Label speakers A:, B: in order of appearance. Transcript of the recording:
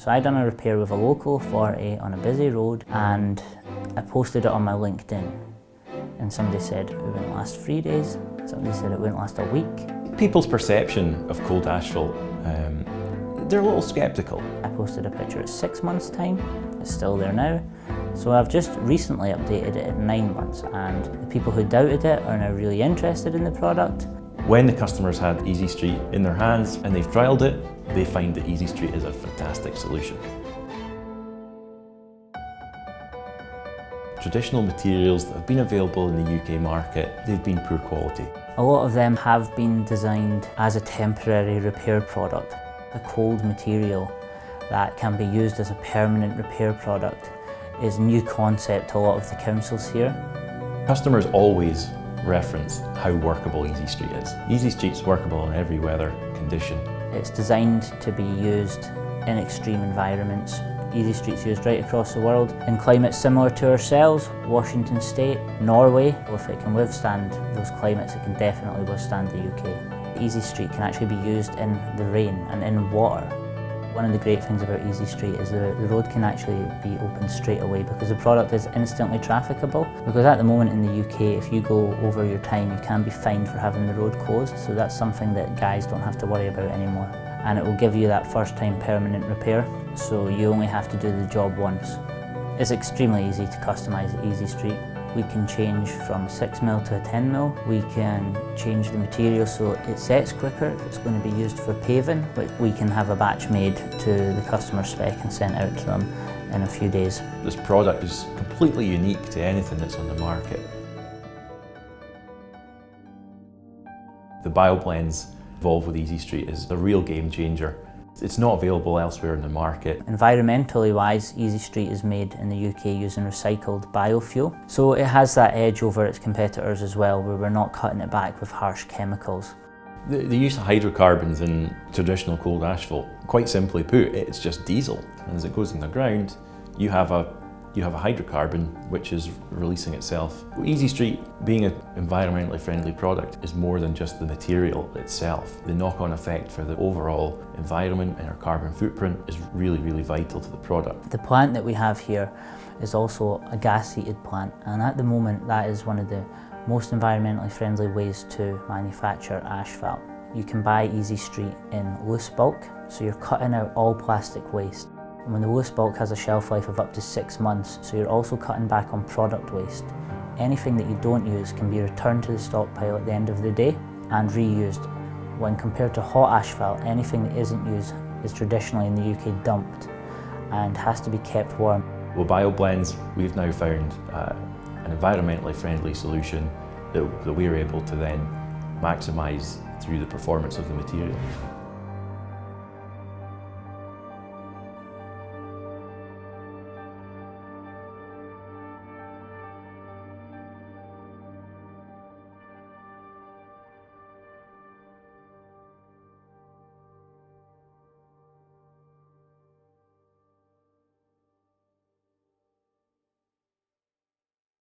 A: So I done a repair with a local authority on a busy road and I posted it on my LinkedIn. And somebody said it wouldn't last 3 days, somebody said it wouldn't last a week.
B: People's perception of cold asphalt, they're a little sceptical.
A: I posted a picture at 6 months' time, it's still there now. So I've just recently updated it at 9 months, and the people who doubted it are now really interested in the product.
B: When the customers had EZ Street in their hands and they've trialled it, they find that EZ Street is a fantastic solution. Traditional materials that have been available in the UK market, they've been poor quality.
A: A lot of them have been designed as a temporary repair product, a cold material that can be used as a permanent repair product is a new concept to a lot of the councils here.
B: Customers always reference how workable EZ Street is. EZ Street's workable in every weather condition.
A: It's designed to be used in extreme environments. EZ Street's used right across the world in climates similar to ourselves, Washington State, Norway. If it can withstand those climates, it can definitely withstand the UK. EZ Street can actually be used in the rain and in water. One of the great things about EZ Street is the road can actually be opened straight away because the product is instantly trafficable. Because at the moment in the UK, if you go over your time, you can be fined for having the road closed. So that's something that guys don't have to worry about anymore. And it will give you that first time permanent repair. So you only have to do the job once. It's extremely easy to customise EZ Street. We can change from 6mm to a 10mm. We can change the material so it sets quicker if it's going to be used for paving. But we can have a batch made to the customer spec and sent out to them in a few days.
B: This product is completely unique to anything that's on the market. The bioblends involved with EZ Street is a real game changer. It's not available elsewhere in the market.
A: Environmentally wise, EZ Street is made in the UK using recycled biofuel. So it has that edge over its competitors as well, where we're not cutting it back with harsh chemicals.
B: The use of hydrocarbons in traditional cold asphalt, quite simply put, it's just diesel. And as it goes in the ground, you have a hydrocarbon which is releasing itself. EZ Street, being an environmentally friendly product, is more than just the material itself. The knock-on effect for the overall environment and our carbon footprint is really, really vital to the product.
A: The plant that we have here is also a gas-heated plant, and at the moment that is one of the most environmentally friendly ways to manufacture asphalt. You can buy EZ Street in loose bulk, so you're cutting out all plastic waste. And when the loose bulk has a shelf life of up to 6 months, so you're also cutting back on product waste. Anything that you don't use can be returned to the stockpile at the end of the day and reused. When compared to hot asphalt, anything that isn't used is traditionally in the UK dumped and has to be kept warm.
B: With bioblends, we've now found an environmentally friendly solution that we're able to then maximise through the performance of the material.